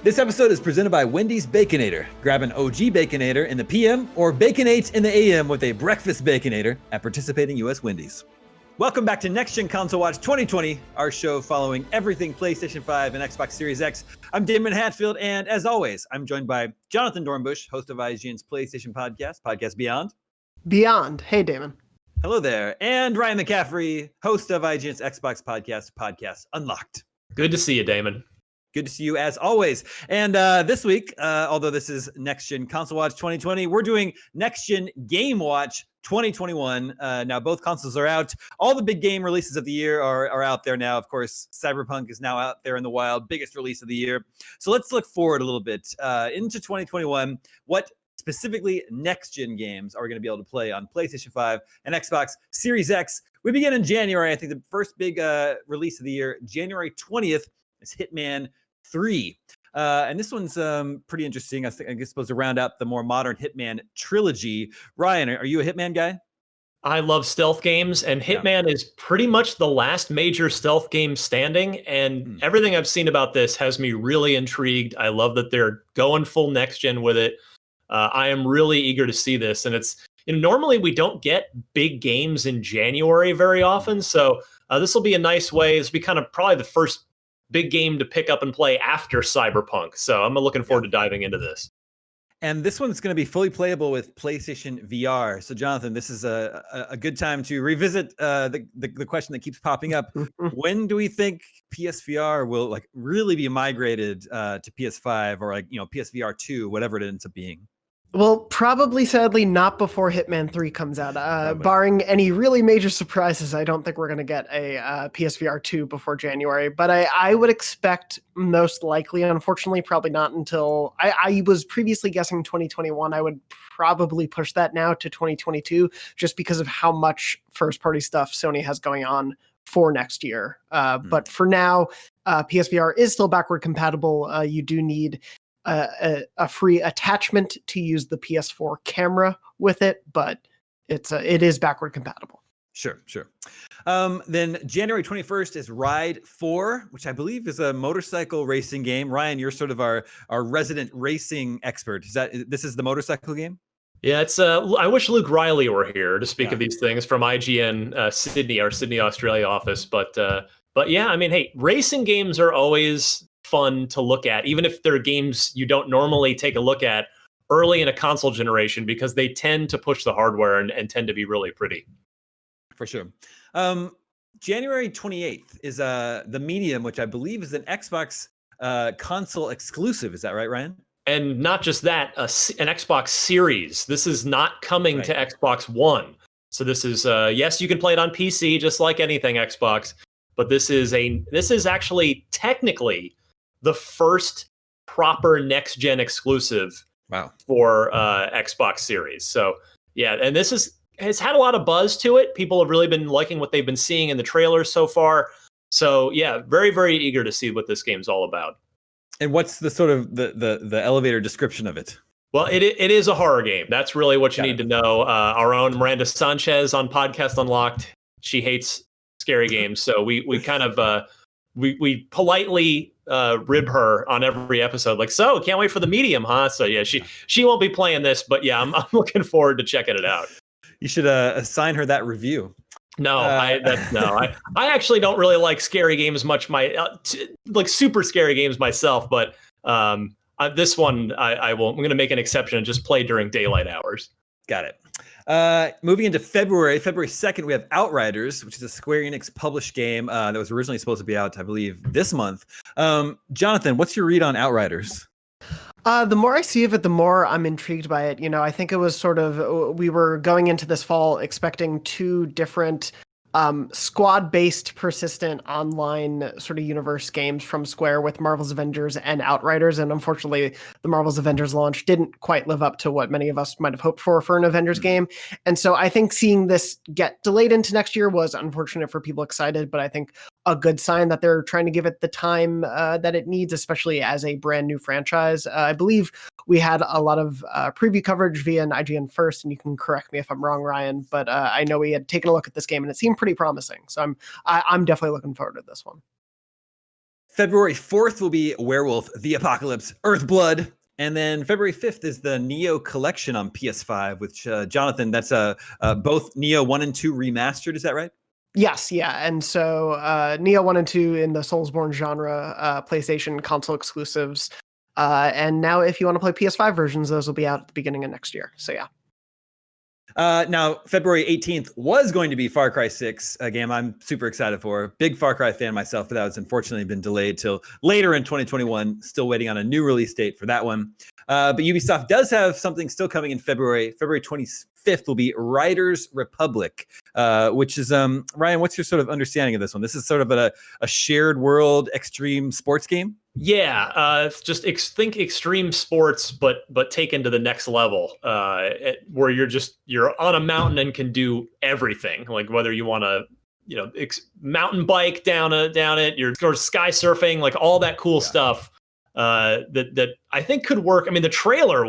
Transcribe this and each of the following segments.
This episode is presented by Wendy's Baconator. Grab an OG Baconator in the PM or Baconate in the AM with a breakfast Baconator at participating U.S. Wendy's. Welcome back to Next Gen Console Watch 2020, our show following everything PlayStation 5 and Xbox Series X. I'm Damon Hatfield, and as always, I'm joined by Jonathan Dornbush, host of IGN's PlayStation Podcast Beyond. Beyond. Hey, Damon. Hello there. And Ryan McCaffrey, host of IGN's Xbox Podcast Unlocked. Good to see you, Damon. Good to see you as always. And this week, although this is Next Gen Console Watch 2020, we're doing Next Gen Game Watch 2021. Now both consoles are out. All the big game releases of the year are out there now. Of course, Cyberpunk is now out there in the wild, biggest release of the year. So let's look forward a little bit into 2021. What specifically next gen games are we going to be able to play on PlayStation 5 and Xbox Series X? We begin in January. I think the first big release of the year, January 20th, is Hitman 3. And this one's pretty interesting. I guess supposed to round out the more modern Hitman trilogy. Ryan, are you a Hitman guy? I love stealth games, and Hitman is pretty much the last major stealth game standing. And everything I've seen about this has me really intrigued. I love that they're going full next gen with it. I am really eager to see this. And it's, normally we don't get big games in January very often. So this will be a nice way. This will be kind of probably the first big game to pick up and play after Cyberpunk. So I'm looking forward to diving into this. And this one's going to be fully playable with PlayStation VR. So Jonathan, this is a good time to revisit the question that keeps popping up. When do we think PSVR will really be migrated to PS5 or PSVR 2, whatever it ends up being? Well, probably, sadly, not before Hitman 3 comes out. Barring any really major surprises, I don't think we're going to get a PSVR 2 before January. But I would expect most likely, unfortunately, probably not until... I was previously guessing 2021. I would probably push that now to 2022, just because of how much first-party stuff Sony has going on for next year. But for now, PSVR is still backward compatible. You do need... a free attachment to use the PS4 camera with it, but it is backward compatible. Sure. Then January 21st is Ride 4, which I believe is a motorcycle racing game. Ryan, you're sort of our resident racing expert. This is the motorcycle game? Yeah, it's. I wish Luke Riley were here to speak of these things from IGN Sydney, our Sydney, Australia office. But yeah, I mean, hey, racing games are always fun to look at, even if they're games you don't normally take a look at early in a console generation, because they tend to push the hardware and tend to be really pretty. For sure. January 28th is the Medium, which I believe is an Xbox console exclusive. Is that right, Ryan? And not just that, an Xbox Series. This is not coming to Xbox One. So this is, yes, you can play it on PC just like anything Xbox, but this is actually technically the first proper next-gen exclusive for Xbox Series. So, yeah, and this has had a lot of buzz to it. People have really been liking what they've been seeing in the trailers so far. So, yeah, very, very eager to see what this game's all about. And what's the sort of the elevator description of it? Well, it is a horror game. That's really what you need to know. Our own Miranda Sanchez on Podcast Unlocked, she hates scary games. So we kind of... We politely rib her on every episode, so can't wait for the Medium, huh? So yeah, she won't be playing this, but yeah, I'm looking forward to checking it out. You should assign her that review. No, I actually don't really like scary games much. Super scary games myself, but this one I won't. I'm going to make an exception and just play during daylight hours. Got it. Moving into February 2nd, we have Outriders, which is a Square Enix published game that was originally supposed to be out, I believe, this month. Jonathan, what's your read on Outriders? The more I see of it, the more I'm intrigued by it. I think it was sort of, we were going into this fall expecting two different squad-based, persistent online sort of universe games from Square with Marvel's Avengers and Outriders, and unfortunately, the Marvel's Avengers launch didn't quite live up to what many of us might have hoped for an Avengers game. And so I think seeing this get delayed into next year was unfortunate for people excited, but I think a good sign that they're trying to give it the time that it needs, especially as a brand new franchise. I believe we had a lot of preview coverage via an IGN First, and you can correct me if I'm wrong, Ryan, but I know we had taken a look at this game and it seemed pretty promising. So I'm definitely looking forward to this one. February 4th will be Werewolf: The Apocalypse, Earthblood. And then February 5th is the Neo Collection on PS5, which, Jonathan, that's both Neo 1 and 2 remastered. Is that right? Yes, yeah. And so Neo 1 and 2 in the Soulsborne genre, PlayStation console exclusives. And now if you want to play PS5 versions, those will be out at the beginning of next year. So yeah. Now, February 18th was going to be Far Cry 6, a game I'm super excited for. Big Far Cry fan myself, but that was unfortunately been delayed till later in 2021. Still waiting on a new release date for that one. But Ubisoft does have something still coming in February. February 25th will be Riders Republic, which is, Ryan, what's your sort of understanding of this one? This is sort of a shared world extreme sports game? Yeah, it's just think extreme sports, but taken to the next level, where you're on a mountain and can do everything. Like whether you want to, mountain bike down it, you're or sky surfing, like all that cool stuff. That I think could work. I mean, the trailer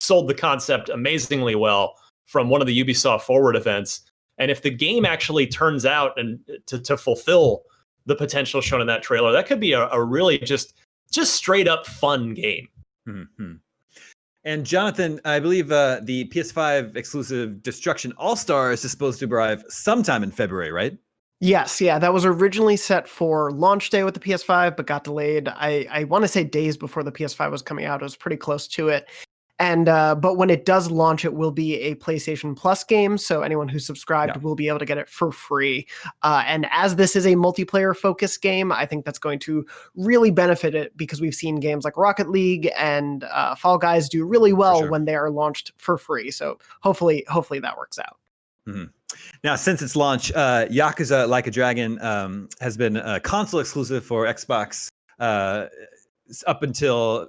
sold the concept amazingly well from one of the Ubisoft Forward events, and if the game actually turns out and to fulfill the potential shown in that trailer, that could be a really just straight up fun game. Mm-hmm. And Jonathan, I believe the PS5 exclusive Destruction All-Stars is supposed to arrive sometime in February, right? Yes, yeah, that was originally set for launch day with the PS5, but got delayed. I want to say days before the PS5 was coming out. It was pretty close to it. And but when it does launch, it will be a PlayStation Plus game, so anyone who's subscribed will be able to get it for free. And as this is a multiplayer-focused game, I think that's going to really benefit it because we've seen games like Rocket League and Fall Guys do really well when they are launched for free. So hopefully that works out. Mm-hmm. Now, since its launch, Yakuza Like a Dragon has been a console exclusive for Xbox up until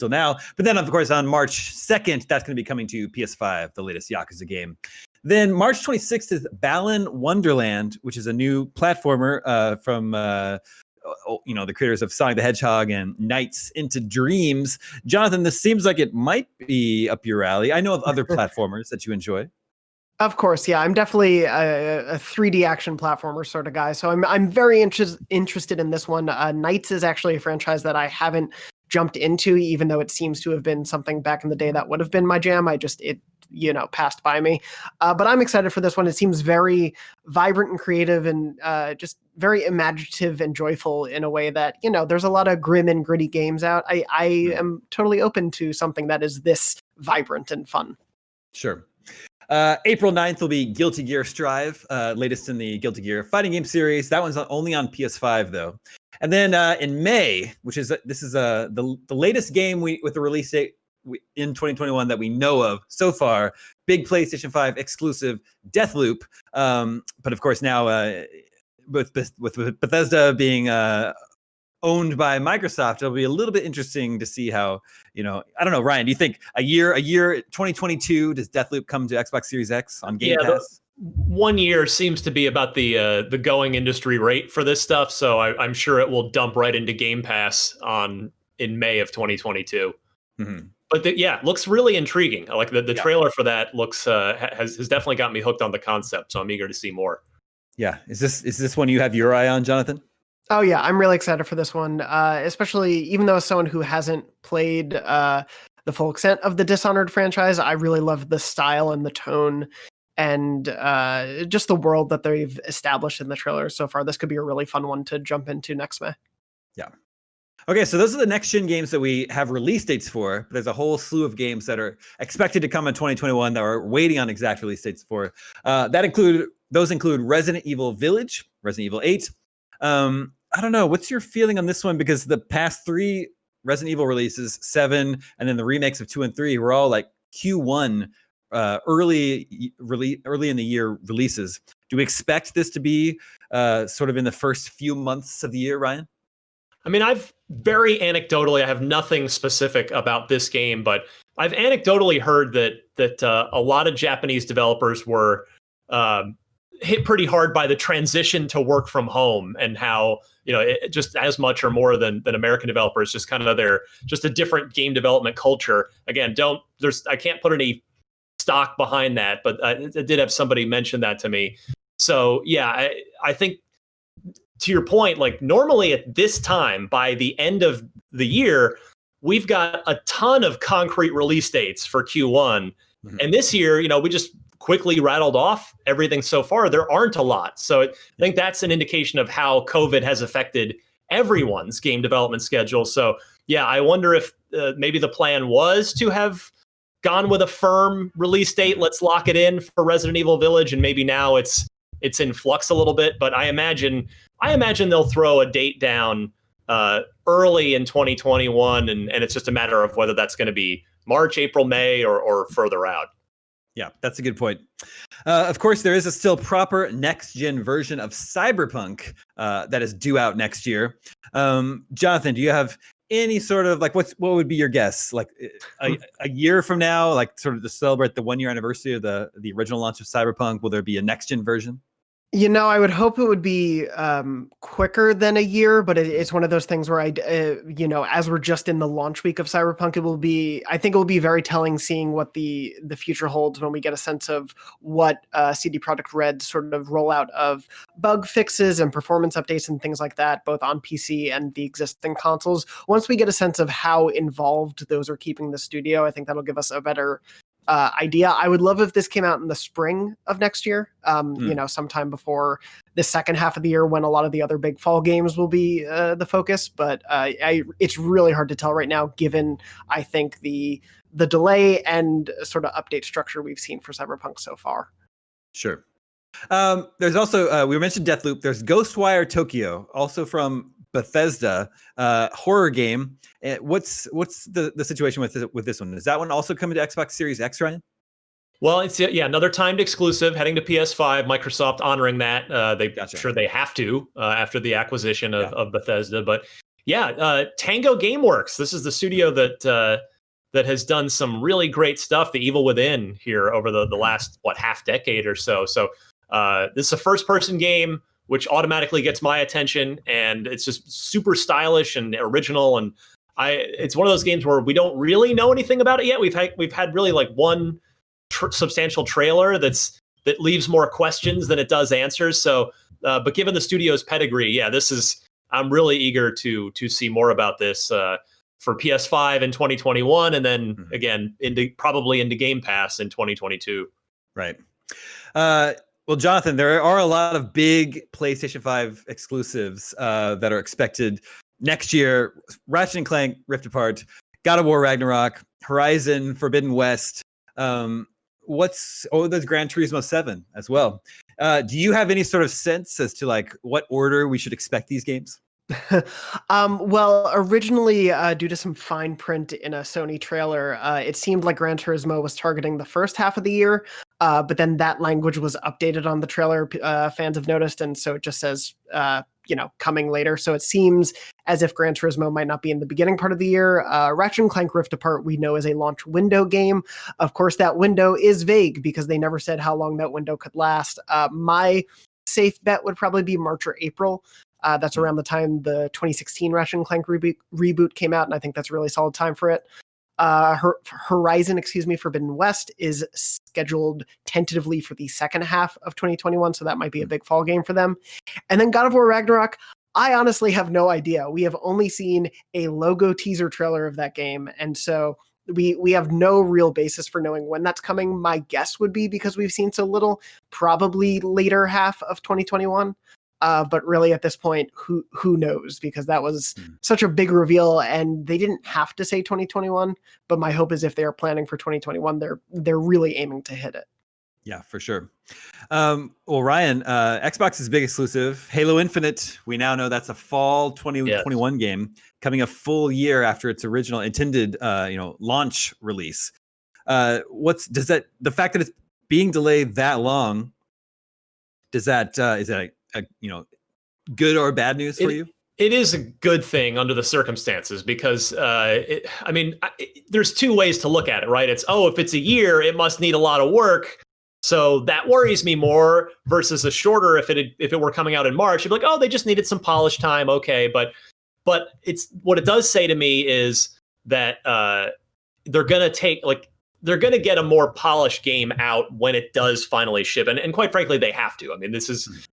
now. But then, of course, on March 2nd, that's going to be coming to PS5, the latest Yakuza game. Then March 26th is Balan Wonderland, which is a new platformer from the creators of Sonic the Hedgehog and Nights into Dreams. Jonathan, this seems like it might be up your alley. I know of other platformers that you enjoy. Of course, yeah. I'm definitely a 3D action platformer sort of guy, so I'm very interested in this one. Nights is actually a franchise that I haven't jumped into, even though it seems to have been something back in the day that would have been my jam. It passed by me. But I'm excited for this one. It seems very vibrant and creative and just very imaginative and joyful in a way that, there's a lot of grim and gritty games out. I am totally open to something that is this vibrant and fun. Sure. April 9th will be Guilty Gear Strive, latest in the Guilty Gear fighting game series. That one's only on PS5 though. And then in May, which is the latest game with the release date in 2021 that we know of so far, big PlayStation 5 exclusive Deathloop. But of course now with Bethesda being owned by Microsoft, it'll be a little bit interesting to see how, I don't know, Ryan, do you think a year 2022, does Deathloop come to Xbox Series X on Game Pass? 1 year seems to be about the going industry rate for this stuff, so I'm sure it will dump right into Game Pass in May of 2022. Mm-hmm. But looks really intriguing. Like the trailer for that looks has definitely got me hooked on the concept, so I'm eager to see more. Yeah, is this one you have your eye on, Jonathan? Oh yeah, I'm really excited for this one, especially even though as someone who hasn't played the full extent of the Dishonored franchise, I really love the style and the tone and just the world that they've established in the trailer so far. This could be a really fun one to jump into next May. Yeah. Okay, so those are the next-gen games that we have release dates for. But there's a whole slew of games that are expected to come in 2021 that are waiting on exact release dates for. Those include Resident Evil Village, Resident Evil 8. I don't know. What's your feeling on this one? Because the past 3 Resident Evil releases, 7, and then the remakes of 2 and 3 were all like Q1 early in the year releases. Do we expect this to be sort of in the first few months of the year, Ryan? I mean, I have nothing specific about this game, but I've anecdotally heard that a lot of Japanese developers were hit pretty hard by the transition to work from home, and how just as much or more than American developers, just kind of they're just a different game development culture. Again, I can't put any stock behind that, but I did have somebody mention that to me. So yeah, I think to your point, like normally at this time, by the end of the year, we've got a ton of concrete release dates for Q1. Mm-hmm. And this year, we just quickly rattled off everything so far. There aren't a lot. So I think that's an indication of how COVID has affected everyone's game development schedule. So yeah, I wonder if maybe the plan was to have gone with a firm release date. Let's lock it in for Resident Evil Village, and maybe now it's in flux a little bit. But I imagine they'll throw a date down early in 2021, and it's just a matter of whether that's going to be March, April, May, or further out. Yeah, that's a good point. Of course, there is a still proper next-gen version of Cyberpunk that is due out next year. Jonathan, do you have any sort of what would be your guess? Like a year from now, like sort of to celebrate the 1-year anniversary of the original launch of Cyberpunk, will there be a next-gen version? I would hope it would be quicker than a year, but it's one of those things where as we're just in the launch week of Cyberpunk, I think it will be very telling seeing what the future holds when we get a sense of what CD Projekt Red's sort of rollout of bug fixes and performance updates and things like that, both on PC and the existing consoles. Once we get a sense of how involved those are keeping the studio, I think that'll give us a better idea. I would love if this came out in the spring of next year, sometime before the second half of the year when a lot of the other big fall games will be the focus. But it's really hard to tell right now, given I think the delay and sort of update structure we've seen for Cyberpunk so far. Sure. There's also we mentioned Deathloop. There's Ghostwire Tokyo, also from Bethesda, horror game. What's the situation with this one? Is that one also coming to Xbox Series X, Ryan? Well, it's another timed exclusive heading to PS5. Microsoft honoring that. Sure they have to after the acquisition of Bethesda. But Tango Gameworks. This is the studio that has done some really great stuff. The Evil Within here over the last half decade or so. So this is a first-person game, which automatically gets my attention, and it's just super stylish and original. And it's one of those games where we don't really know anything about it yet. We've had really one substantial trailer that leaves more questions than it does answers. So, but given the studio's pedigree, I'm really eager to see more about this for PS5 in 2021, and then again probably into Game Pass in 2022. Right. Well, Jonathan, there are a lot of big PlayStation 5 exclusives that are expected next year. Ratchet & Clank Rift Apart, God of War Ragnarok, Horizon Forbidden West. There's Gran Turismo 7 as well. Do you have any sort of sense as to what order we should expect these games? Well, originally, due to some fine print in a Sony trailer, it seemed like Gran Turismo was targeting the first half of the year, but then that language was updated on the trailer, fans have noticed, and so it just says, coming later. So it seems as if Gran Turismo might not be in the beginning part of the year. Ratchet & Clank Rift Apart we know is a launch window game. Of course, that window is vague because they never said how long that window could last. My safe bet would probably be March or April. That's around the time the 2016 Ratchet & Clank reboot came out, and I think that's a really solid time for it. Horizon Forbidden West is scheduled tentatively for the second half of 2021, so that might be a big fall game for them. And then God of War Ragnarok, I honestly have no idea. We have only seen a logo teaser trailer of that game, and so we have no real basis for knowing when that's coming. My guess would be, because we've seen so little, probably later half of 2021. But really at this point, who knows? Because that was such a big reveal, and they didn't have to say 2021. But my hope is if they are planning for 2021, they're really aiming to hit it. Yeah, for sure. Well, Ryan, Xbox's big exclusive, Halo Infinite. We now know that's a fall 2021 game, coming a full year after its original intended, launch release. The fact that it's being delayed that long? Is that good or bad news for you? It is a good thing under the circumstances because, there's two ways to look at it, right? It's, if it's a year, it must need a lot of work. So that worries me more versus a shorter. If it were coming out in March, you'd be like, they just needed some polish time. Okay. But it's what it does say to me is that they're going to get a more polished game out when it does finally ship. And quite frankly, they have to. I mean, this is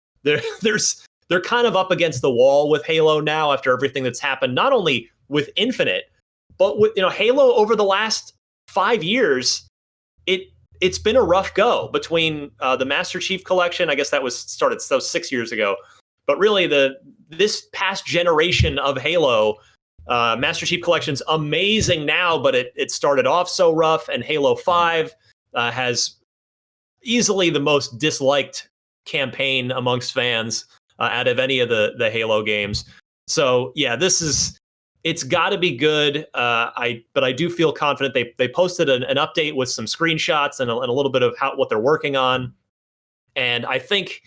there's they're kind of up against the wall with Halo now after everything that's happened, not only with Infinite, but with Halo over the last 5 years. It's been a rough go between the Master Chief Collection. I guess that was 6 years ago, but really this past generation of Halo, Master Chief Collection's amazing now, but it started off so rough, and Halo 5 has easily the most disliked campaign amongst fans out of any of the Halo games. So yeah, it's got to be good. But I do feel confident. They posted an update with some screenshots and a little bit of what they're working on, and I think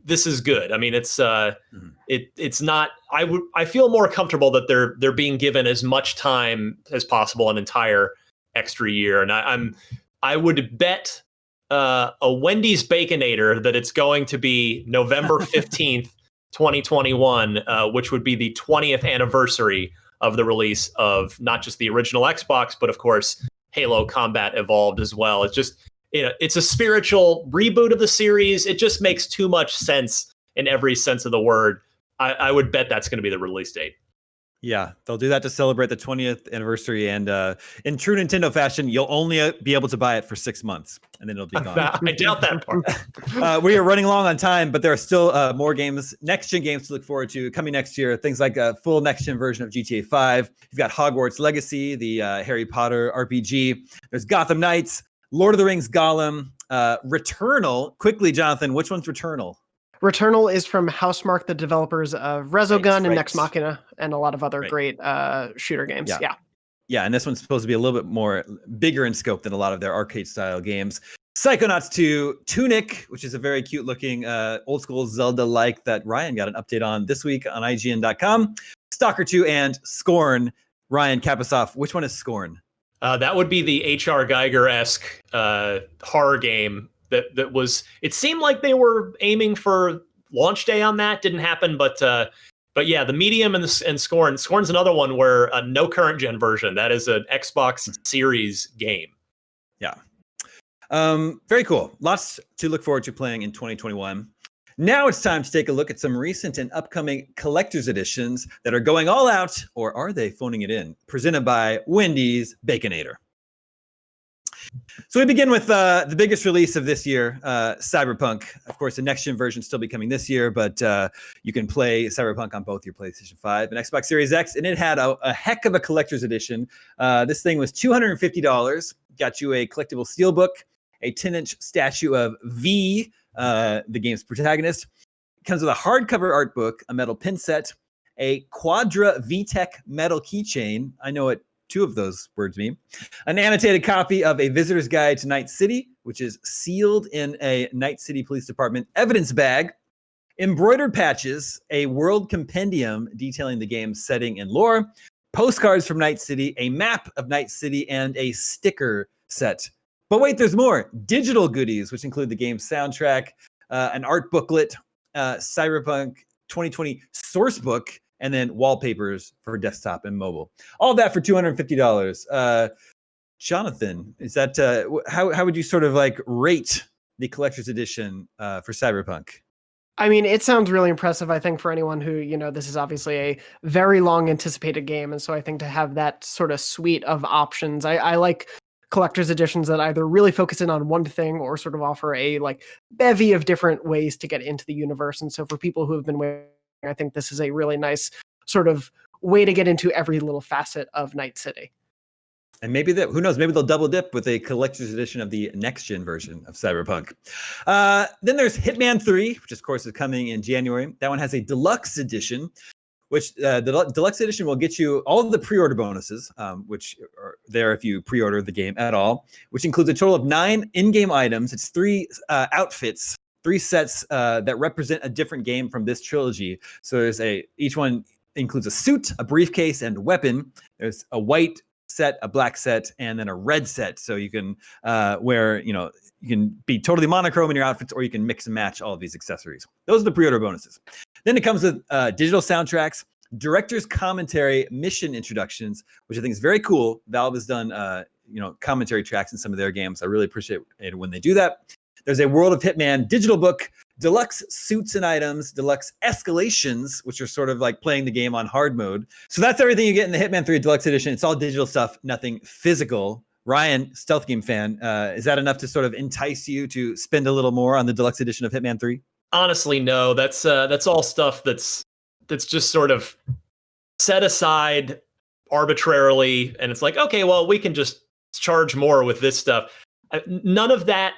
this is good. I mean, it's not. I feel more comfortable that they're being given as much time as possible, an entire extra year, and I would bet a Wendy's Baconator that it's going to be November 15th. 2021, which would be the 20th anniversary of the release of not just the original Xbox, but of course Halo Combat Evolved as well. It's just, it's a spiritual reboot of the series. It just makes too much sense in every sense of the word. I would bet that's going to be the release date. Yeah, they'll do that to celebrate the 20th anniversary. And in true Nintendo fashion, you'll only be able to buy it for 6 months, and then it'll be gone. I doubt that part. We are running long on time, but there are still more games, next-gen games to look forward to coming next year. Things like a full next-gen version of GTA 5. You've got Hogwarts Legacy, the Harry Potter RPG. There's Gotham Knights, Lord of the Rings Gollum, Returnal. Quickly, Jonathan, which one's Returnal? Returnal is from Housemarque, the developers of Resogun and Nex Machina, and a lot of other great shooter games. Yeah, and this one's supposed to be a little bit more bigger in scope than a lot of their arcade-style games. Psychonauts 2, Tunic, which is a very cute-looking old-school Zelda-like that Ryan got an update on this week on IGN.com. Stalker 2 and Scorn. Ryan, cap us off. Which one is Scorn? That would be the H.R. Geiger-esque horror game. That was. It seemed like they were aiming for launch day on that. Didn't happen, but yeah, the Medium and Scorn. Scorn's another one where no current gen version. That is an Xbox Series game. Yeah, very cool. Lots to look forward to playing in 2021. Now it's time to take a look at some recent and upcoming collector's editions that are going all out, or are they phoning it in? Presented by Wendy's Baconator. So we begin with the biggest release of this year, Cyberpunk. Of course, the next-gen version still be coming this year, but you can play Cyberpunk on both your PlayStation 5 and Xbox Series X, and it had a heck of a collector's edition. This thing was $250. Got you a collectible steelbook, a 10-inch statue of V, the game's protagonist. It comes with a hardcover art book, a metal pin set, a Quadra VTech metal keychain. I know what two of those words mean. An annotated copy of A Visitor's Guide to Night City, which is sealed in a Night City Police Department evidence bag. Embroidered patches, a world compendium detailing the game's setting and lore. Postcards from Night City, a map of Night City, and a sticker set. But wait, there's more. Digital goodies, which include the game's soundtrack, an art booklet, Cyberpunk 2020 source book, and then wallpapers for desktop and mobile. All that for $250. Jonathan, is that how would you sort of like rate the collector's edition for Cyberpunk? I mean, it sounds really impressive, I think, for anyone who, this is obviously a very long anticipated game. And so I think to have that sort of suite of options, I like collector's editions that either really focus in on one thing or sort of offer a like bevy of different ways to get into the universe. And so for people who have been waiting, I think this is a really nice sort of way to get into every little facet of Night City. And maybe who knows, maybe they'll double dip with a collector's edition of the next gen version of Cyberpunk. Then there's Hitman 3, which of course is coming in January. That one has a deluxe edition, which the deluxe edition will get you all of the pre-order bonuses, which are there if you pre-order the game at all, which includes a total of 9 in-game items. It's 3 outfits, 3 sets that represent a different game from this trilogy. So each one includes a suit, a briefcase, and a weapon. There's a white set, a black set, and then a red set. So you can wear, you can be totally monochrome in your outfits, or you can mix and match all of these accessories. Those are the pre-order bonuses. Then it comes with digital soundtracks, director's commentary, mission introductions, which I think is very cool. Valve has done, commentary tracks in some of their games. I really appreciate it when they do that. There's a World of Hitman digital book, deluxe suits and items, deluxe escalations, which are sort of like playing the game on hard mode. So that's everything you get in the Hitman 3 Deluxe Edition. It's all digital stuff, nothing physical. Ryan, stealth game fan, is that enough to sort of entice you to spend a little more on the Deluxe Edition of Hitman 3? Honestly, no. That's all stuff that's just sort of set aside arbitrarily, and it's like, okay, well, we can just charge more with this stuff. None of that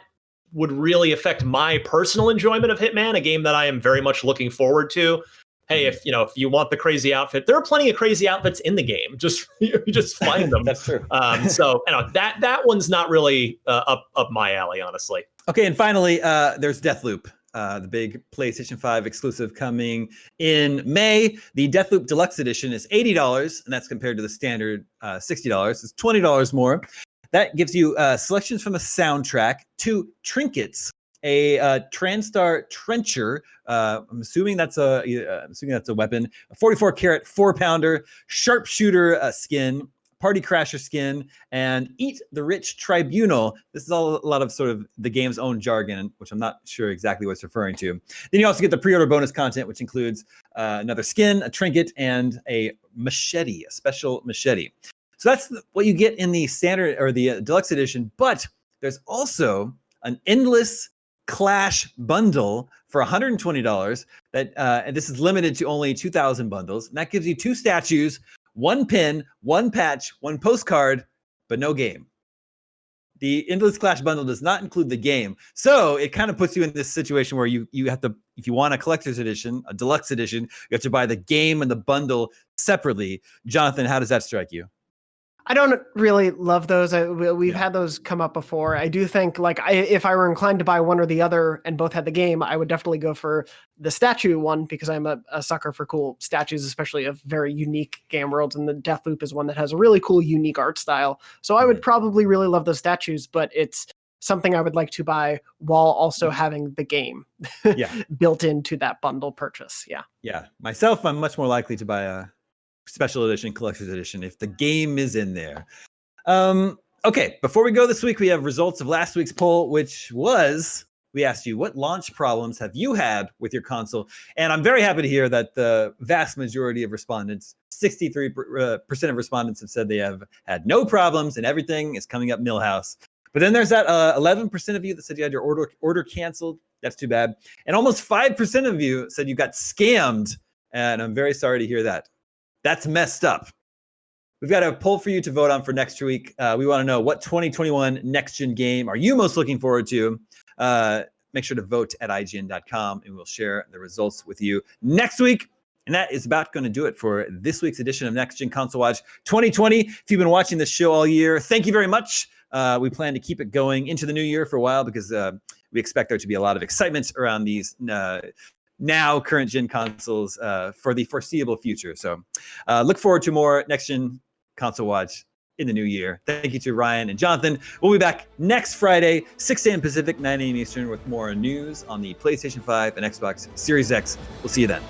would really affect my personal enjoyment of Hitman, a game that I am very much looking forward to. Hey, if you want the crazy outfit, there are plenty of crazy outfits in the game. Just you just find them. That's true. So that one's not really up my alley, honestly. Okay, and finally, there's Deathloop, the big PlayStation 5 exclusive coming in May. The Deathloop Deluxe Edition is $80, and that's compared to the standard $60. It's $20 more. That gives you selections from a soundtrack, 2 trinkets, a TranStar Trencher. I'm assuming that's a weapon. A 44 karat 4-pounder, sharpshooter skin, party crasher skin, and Eat the Rich Tribunal. This is all a lot of sort of the game's own jargon, which I'm not sure exactly what it's referring to. Then you also get the pre-order bonus content, which includes another skin, a trinket, and a machete, a special machete. So that's what you get in the standard or the deluxe edition, but there's also an endless Clash bundle for $120 that and this is limited to only 2,000 bundles, and that gives you 2 statues, 1 pin, 1 patch, 1 postcard, but no game. The Endless Clash bundle does not include the game, so it kind of puts you in this situation where you have to, if you want a collector's edition, a deluxe edition, you have to buy the game and the bundle separately. Jonathan, how does that strike you? I don't really love those. We've had those come up before. I do think, like, if I were inclined to buy one or the other and both had the game, I would definitely go for the statue one, because I'm a sucker for cool statues, especially of very unique game worlds. And the Deathloop is one that has a really cool, unique art style. So I would probably really love those statues, but it's something I would like to buy while also having the game built into that bundle purchase. Yeah. Myself, I'm much more likely to buy a special edition, collector's edition, if the game is in there. Okay, before we go this week, we have results of last week's poll, which was, we asked you, what launch problems have you had with your console? And I'm very happy to hear that the vast majority of respondents, 63% of respondents, have said they have had no problems and everything is coming up Millhouse. But then there's that 11% of you that said you had your order canceled. That's too bad. And almost 5% of you said you got scammed. And I'm very sorry to hear that. That's messed up. We've got a poll for you to vote on for next week. We want to know, what 2021 next-gen game are you most looking forward to? Make sure to vote at IGN.com, and we'll share the results with you next week. And that is about going to do it for this week's edition of Next Gen Console Watch 2020. If you've been watching this show all year, thank you very much. We plan to keep it going into the new year for a while, because we expect there to be a lot of excitement around these now current gen consoles for the foreseeable future. So look forward to more Next Gen Console Watch in the new year. Thank you to Ryan and Jonathan. We'll be back next Friday, 6 a.m. Pacific, 9 a.m. Eastern, with more news on the PlayStation 5 and Xbox Series X. We'll see you then.